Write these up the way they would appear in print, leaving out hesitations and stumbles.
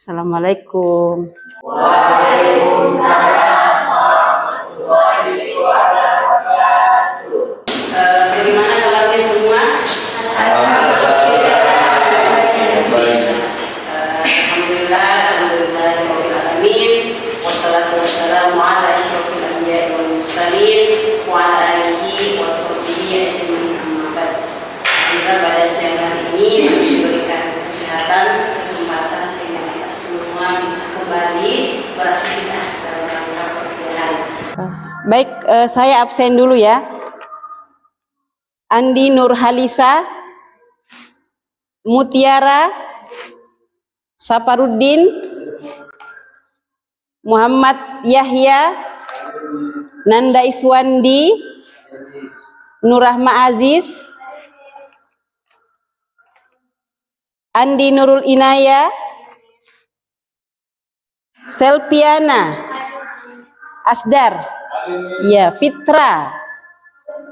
Assalamualaikum. Waalaikumsalam warahmatullahi wabarakatuh. Bagaimana kabarnya semua? Alhamdulillahirobbilalamin. Wassalatu wassalamu ala asyrofil anbiya'i wal mursalin wa ala alihi wa sahbihi ajmain, amma ba'd. Kita pada siang hari ini masih diberikan kesehatan, kesempatan sehingga kita semua bisa kembali beraktivitas dalam rangka perkuliahan. Baik, saya absen dulu ya. Andi Nurhalisa, Mutiara, Saparuddin, Muhammad Yahya, Nanda Iswandi, Nurrahma Aziz, Andi Nurul Inaya, Selpiana, Asdar, ya, Fitra,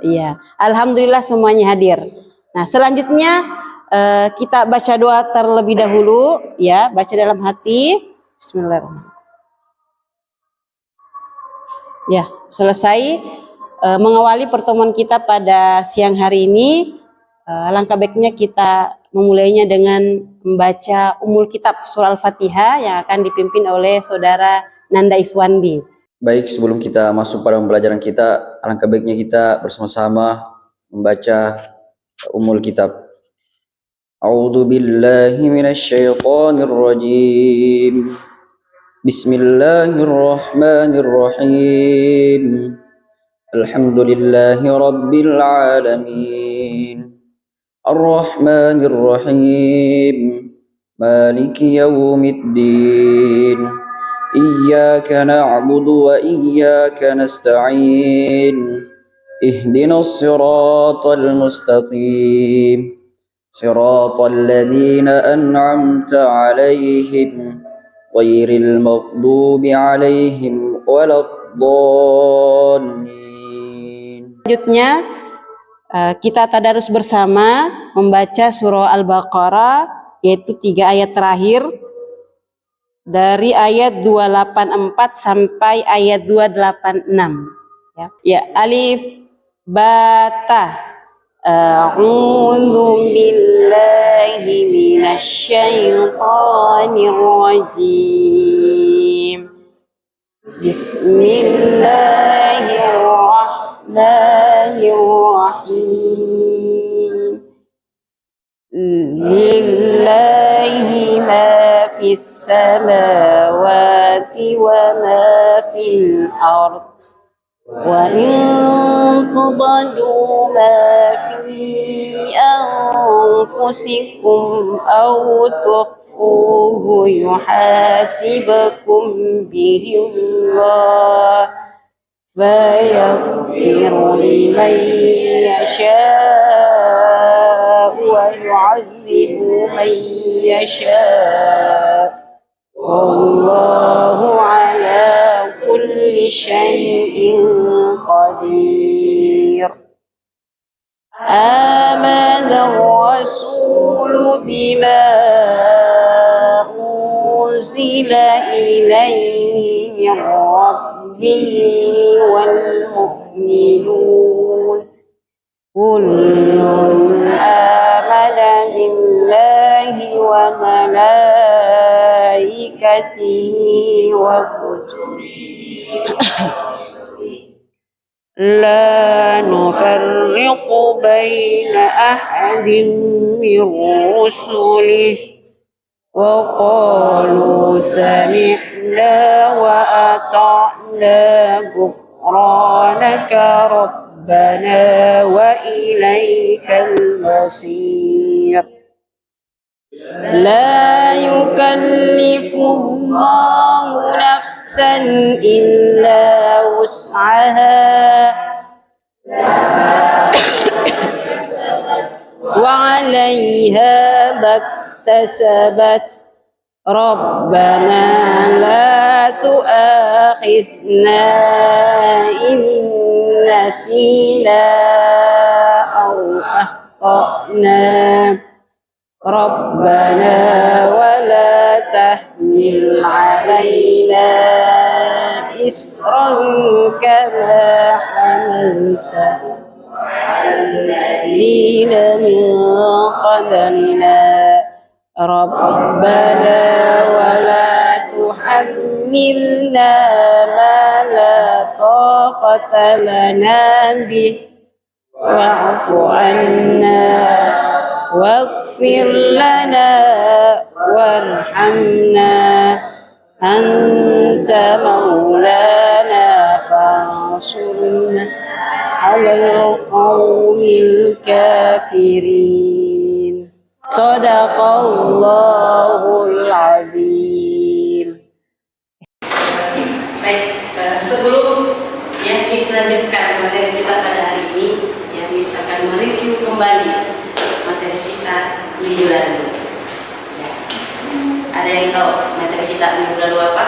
ya, alhamdulillah semuanya hadir. Nah, selanjutnya kita baca doa terlebih dahulu, ya, baca dalam hati. Bismillahirrahmanirrahim. Ya, selesai mengawali pertemuan kita pada siang hari ini. Langkah baiknya kita memulainya dengan membaca Ummul Kitab Surah Al-Fatihah yang akan dipimpin oleh Saudara Nanda Iswandi. Baik, sebelum kita masuk pada pembelajaran kita, alangkah baiknya kita bersama-sama membaca Ummul Kitab. A'udzu billahi minasyaitonir rajim. Bismillahirrahmanirrahim. Alhamdulillahi rabbil alamin. Ar-Rahmanir Rahim. Maliki yaumiddin. Iyyaka na'budu wa iyyaka nasta'in. Ihdinas siratal mustaqim. Siratal ladzina an'amta 'alaihim ghairil maghdubi 'alaihim waladdallin. Selanjutnya kita tadarus bersama membaca surah Al-Baqarah, yaitu 3 ayat terakhir dari ayat 284 sampai ayat 286. Ya, alif ba ta. A'udzu billahi minasyaitonir rajim. Bismillahirrahmanirrahim. Lillahi ma fis samawati wa ma fil ardh. Wa in tubdu ma fi anfusikum aw tukhfuhu yuhasibukum bihi Allah fayaghfiru liman yasha' wa yu'adzibu man yasha'. Wallahu ala kulli syai'in qadir. Amana ar-rasulu bima unzila ilaihi min rabbihi wal mu'minun kullun amana billahi wa malaikatihi wa kutubihi la nufarriqu baina ahadin min rusulihi wa qalu sami'na wa ata'na ghufranaka rabbana wa ilaikal masir. La yukallifullahu nafsan illa wus'aha wa 'alaiha maktasabat. Rabbana la tu'akhizna in nasina aw akhtana. ربنا ولا تحمل علينا إصرا كما حملته الذين من قبلنا ربنا ولا تحملنا ما لا طاقة لنا به واعف عنا واغفر لنا وارحمنا أنت مولانا فانصرنا على القوم الكافرين صدق الله العظيم. Baik, sebelum Miss lanjutkan materi kita pada hari ini, Miss akan mereview kembali materi kita minggu lalu. Ada yang tahu materi kita minggu lalu apa?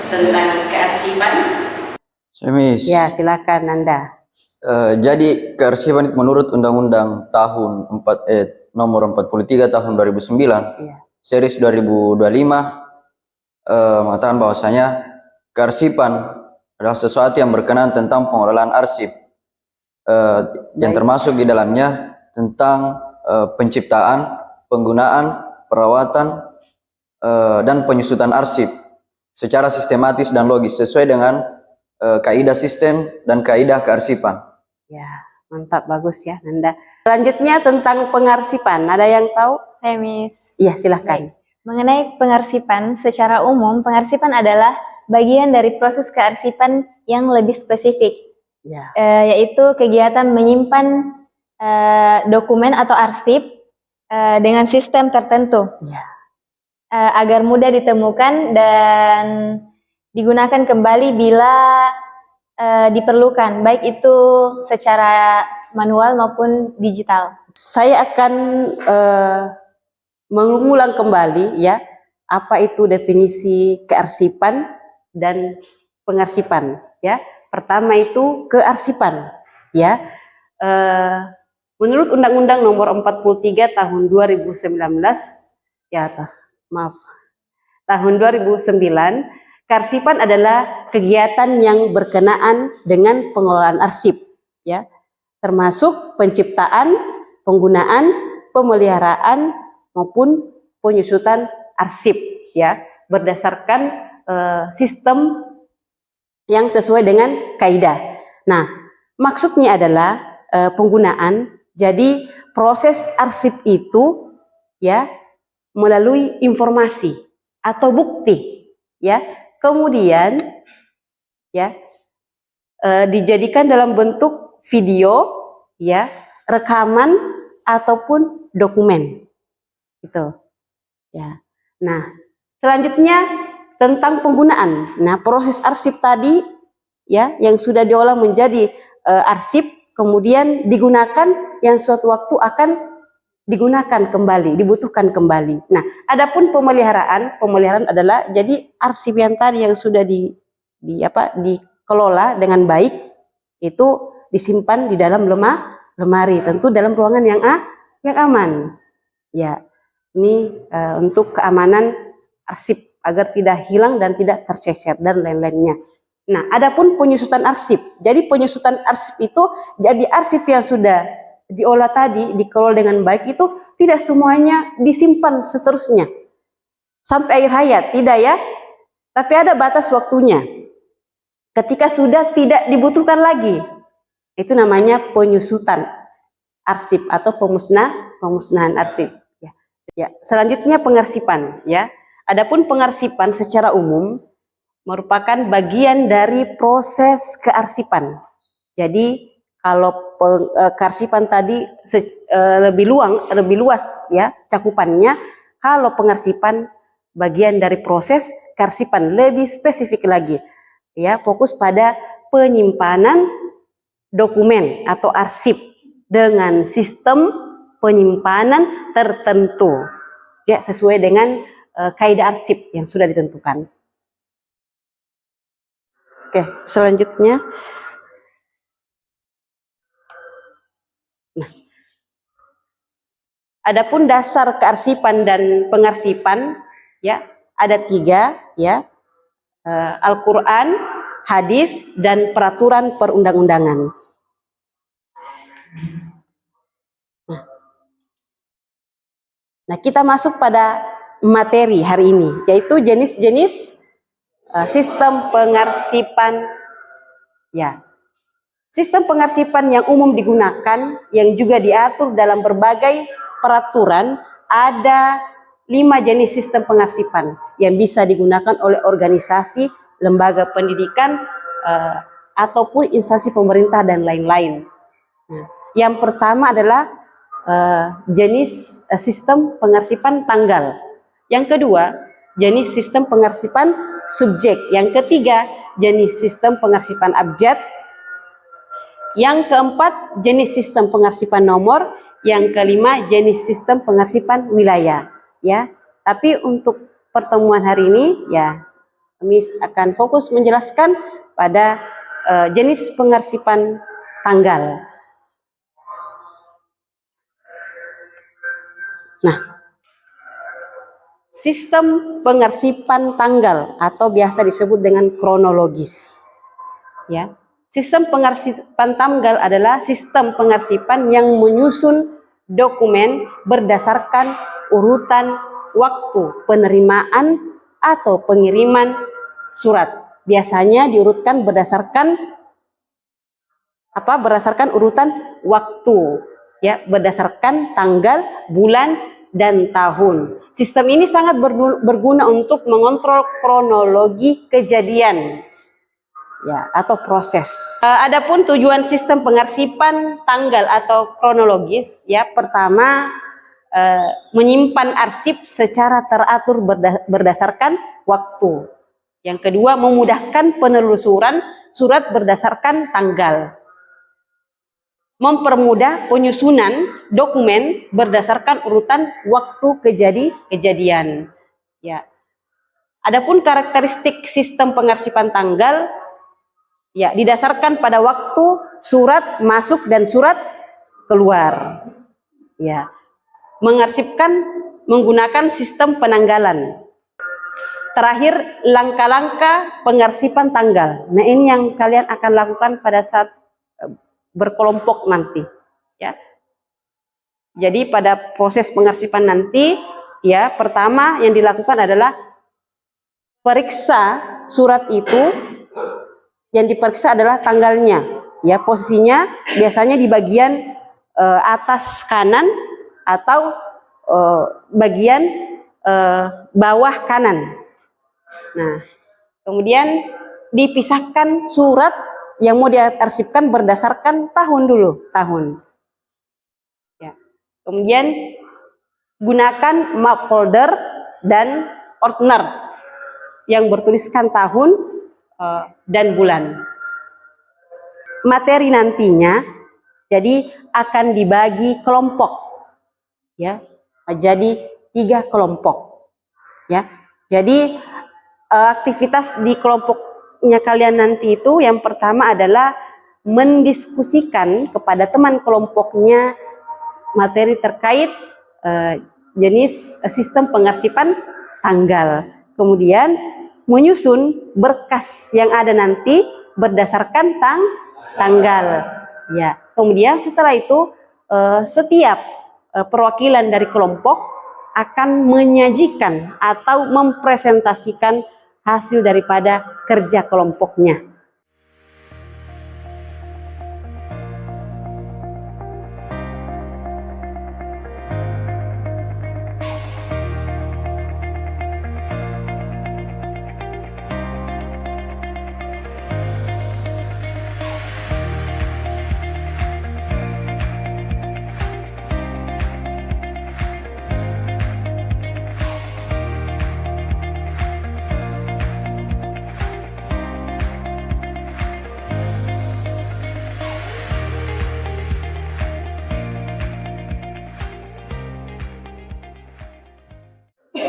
Tentang kearsipan? Miss. Ya, silakan Nanda. Jadi kearsipan menurut Undang-Undang nomor 43 tahun 2009, series 2025, mengatakan bahwasanya kearsipan adalah sesuatu yang berkenaan tentang pengelolaan arsip, yang termasuk di dalamnya tentang penciptaan, penggunaan, perawatan, dan penyusutan arsip secara sistematis dan logis sesuai dengan kaidah sistem dan kaidah kearsipan. Ya, mantap, bagus ya Nanda. Selanjutnya tentang pengarsipan, ada yang tahu? Saya Miss. Iya, silahkan. Mengenai pengarsipan, secara umum pengarsipan adalah bagian dari proses kearsipan yang lebih spesifik, yaitu kegiatan menyimpan dokumen atau arsip dengan sistem tertentu, agar mudah ditemukan dan digunakan kembali bila diperlukan, baik itu secara manual maupun digital. Saya akan mengulang kembali apa itu definisi kearsipan dan pengarsipan. Pertama itu kearsipan. Menurut Undang-Undang nomor 43 tahun 2019, tahun 2009, kearsipan adalah kegiatan yang berkenaan dengan pengelolaan arsip, termasuk penciptaan, penggunaan, pemeliharaan maupun penyusutan arsip, berdasarkan sistem yang sesuai dengan kaidah. Nah, maksudnya adalah penggunaan. Jadi proses arsip itu melalui informasi atau bukti, kemudian dijadikan dalam bentuk video, rekaman ataupun dokumen, gitu. Nah, selanjutnya tentang penggunaan. Nah, proses arsip tadi yang sudah diolah menjadi arsip kemudian digunakan, yang suatu waktu akan digunakan kembali, dibutuhkan kembali. Nah, adapun pemeliharaan adalah jadi arsip yang tadi yang sudah dikelola dengan baik itu disimpan di dalam lemari, tentu dalam ruangan yang aman. Ini untuk keamanan arsip agar tidak hilang dan tidak tercecer dan lain-lainnya. Nah, adapun penyusutan arsip. Jadi penyusutan arsip itu jadi arsip yang sudah diolah tadi, dikelola dengan baik itu tidak semuanya disimpan seterusnya sampai akhir hayat, tidak tapi ada batas waktunya. Ketika sudah tidak dibutuhkan lagi, itu namanya penyusutan arsip atau pemusnahan arsip. Selanjutnya pengarsipan. Adapun pengarsipan secara umum merupakan bagian dari proses kearsipan. Jadi kalau kearsipan tadi lebih luas cakupannya, kalau pengarsipan bagian dari proses kearsipan lebih spesifik lagi, fokus pada penyimpanan dokumen atau arsip dengan sistem penyimpanan tertentu, sesuai dengan kaidah arsip yang sudah ditentukan. Oke, selanjutnya. Nah, Adapun dasar kearsipan dan pengarsipan ya ada 3 ya, Al-Quran, hadis, dan peraturan perundang-undangan. Nah, kita masuk pada materi hari ini, yaitu jenis-jenis sistem pengarsipan. Ya, sistem pengarsipan yang umum digunakan, yang juga diatur dalam berbagai peraturan, ada 5 jenis sistem pengarsipan yang bisa digunakan oleh organisasi, lembaga pendidikan, ataupun instansi pemerintah dan lain-lain. Nah, yang pertama adalah jenis sistem pengarsipan tanggal. Yang kedua, jenis sistem pengarsipan subjek. Yang ketiga, jenis sistem pengarsipan abjad. Yang keempat, jenis sistem pengarsipan nomor. Yang kelima, jenis sistem pengarsipan wilayah. Ya, tapi untuk pertemuan hari ini, ya, Miss akan fokus menjelaskan pada jenis pengarsipan tanggal. Nah, sistem pengarsipan tanggal atau biasa disebut dengan kronologis. Ya, sistem pengarsipan tanggal adalah sistem pengarsipan yang menyusun dokumen berdasarkan urutan waktu penerimaan atau pengiriman surat. Biasanya diurutkan berdasarkan berdasarkan urutan waktu, ya, berdasarkan tanggal, bulan, dan tahun. Sistem ini sangat berguna untuk mengontrol kronologi kejadian, ya, atau proses. Adapun tujuan sistem pengarsipan tanggal atau kronologis, ya, pertama menyimpan arsip secara teratur berdasarkan waktu. Yang kedua, memudahkan penelusuran surat berdasarkan tanggal. Mempermudah penyusunan dokumen berdasarkan urutan waktu kejadian. Ya. Adapun karakteristik sistem pengarsipan tanggal, ya, didasarkan pada waktu surat masuk dan surat keluar. Ya. Mengarsipkan menggunakan sistem penanggalan. Terakhir, langkah-langkah pengarsipan tanggal. Nah, ini yang kalian akan lakukan pada saat berkelompok nanti, ya. Jadi pada proses pengarsipan nanti, ya, pertama yang dilakukan adalah periksa surat itu. Yang diperiksa adalah tanggalnya, ya, posisinya biasanya di bagian atas kanan atau bagian bawah kanan. Nah, kemudian dipisahkan surat yang mau diarsipkan berdasarkan tahun dulu, tahun. Ya. Kemudian gunakan map folder dan ordner yang bertuliskan tahun dan bulan. Materi nantinya jadi akan dibagi kelompok, ya, jadi 3 kelompok, ya. Jadi aktivitas di kelompoknya kalian nanti itu yang pertama adalah mendiskusikan kepada teman kelompoknya materi terkait jenis sistem pengarsipan tanggal. Kemudian menyusun berkas yang ada nanti berdasarkan tanggal. Ya. Kemudian setelah itu setiap perwakilan dari kelompok akan menyajikan atau mempresentasikan hasil daripada kerja kelompoknya.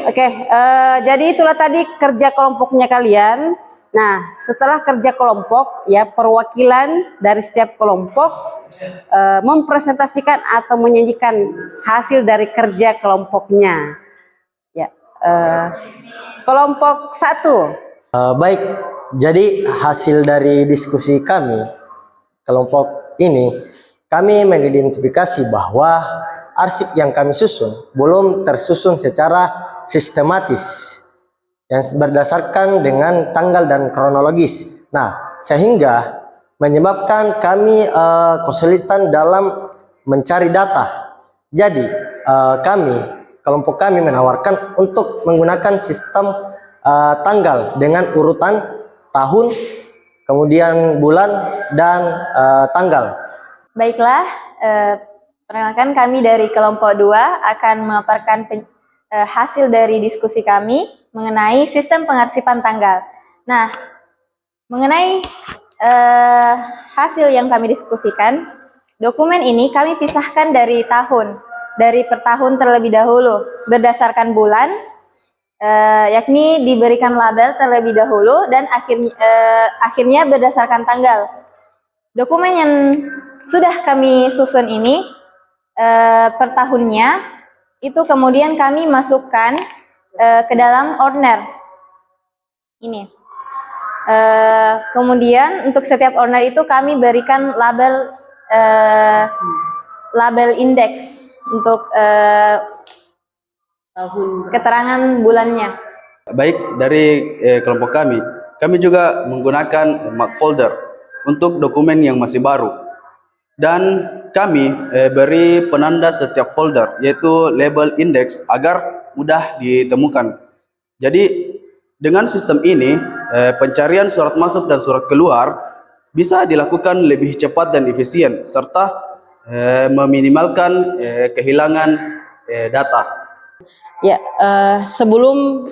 Oke, jadi itulah tadi kerja kelompoknya kalian. Nah, setelah kerja kelompok, ya perwakilan dari setiap kelompok mempresentasikan atau menyajikan hasil dari kerja kelompoknya. Ya, kelompok 1. Baik, jadi hasil dari diskusi kami, kelompok ini, kami mengidentifikasi bahwa arsip yang kami susun belum tersusun secara sistematis yang berdasarkan dengan tanggal dan kronologis. Nah, sehingga menyebabkan kami kesulitan dalam mencari data. Jadi, kelompok kami menawarkan untuk menggunakan sistem tanggal dengan urutan tahun, kemudian bulan, dan tanggal. Baiklah, perkenalkan kami dari kelompok 2 akan memaparkan hasil dari diskusi kami mengenai sistem pengarsipan tanggal. Nah, mengenai hasil yang kami diskusikan, dokumen ini kami pisahkan dari tahun, dari per tahun terlebih dahulu, berdasarkan bulan, yakni diberikan label terlebih dahulu dan akhirnya berdasarkan tanggal. Dokumen yang sudah kami susun ini per tahunnya itu kemudian kami masukkan ke dalam ordner ini. Kemudian untuk setiap ordner itu kami berikan label indeks untuk keterangan bulannya. Baik, dari kelompok kami juga menggunakan mark folder untuk dokumen yang masih baru. Dan kami beri penanda setiap folder, yaitu label index agar mudah ditemukan. Jadi, dengan sistem ini, pencarian surat masuk dan surat keluar bisa dilakukan lebih cepat dan efisien, serta meminimalkan kehilangan data. Ya, sebelum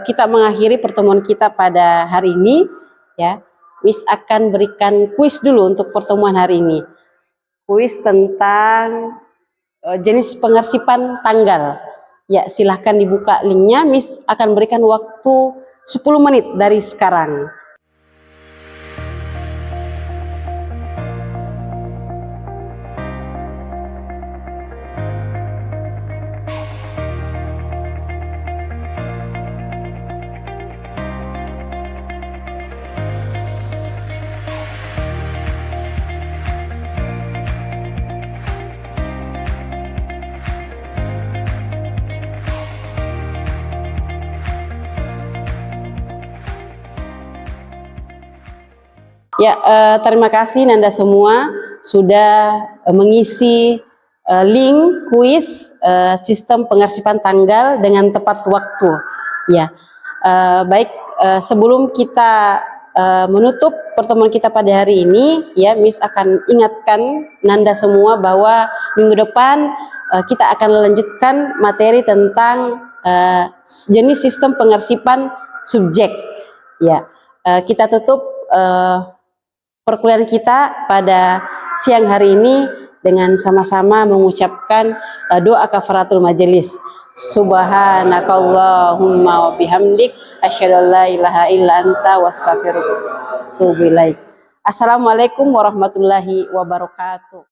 kita mengakhiri pertemuan kita pada hari ini, ya, Miss akan berikan kuis dulu untuk pertemuan hari ini. Kuis tentang jenis pengarsipan tanggal. Ya, silahkan dibuka linknya. Miss akan berikan waktu 10 menit dari sekarang. Ya, terima kasih Nanda semua sudah mengisi link kuis sistem pengarsipan tanggal dengan tepat waktu. Ya, baik, sebelum kita menutup pertemuan kita pada hari ini, ya, Miss akan ingatkan Nanda semua bahwa minggu depan kita akan melanjutkan materi tentang jenis sistem pengarsipan subjek. Ya, kita tutup perkuliahan kita pada siang hari ini dengan sama-sama mengucapkan doa kafaratul majelis. Subhanakallahumma wa bihamdik asyhadu an la ilaha illa anta wa astaghfiruka wa atubu ilaik. Assalamualaikum warahmatullahi wabarakatuh.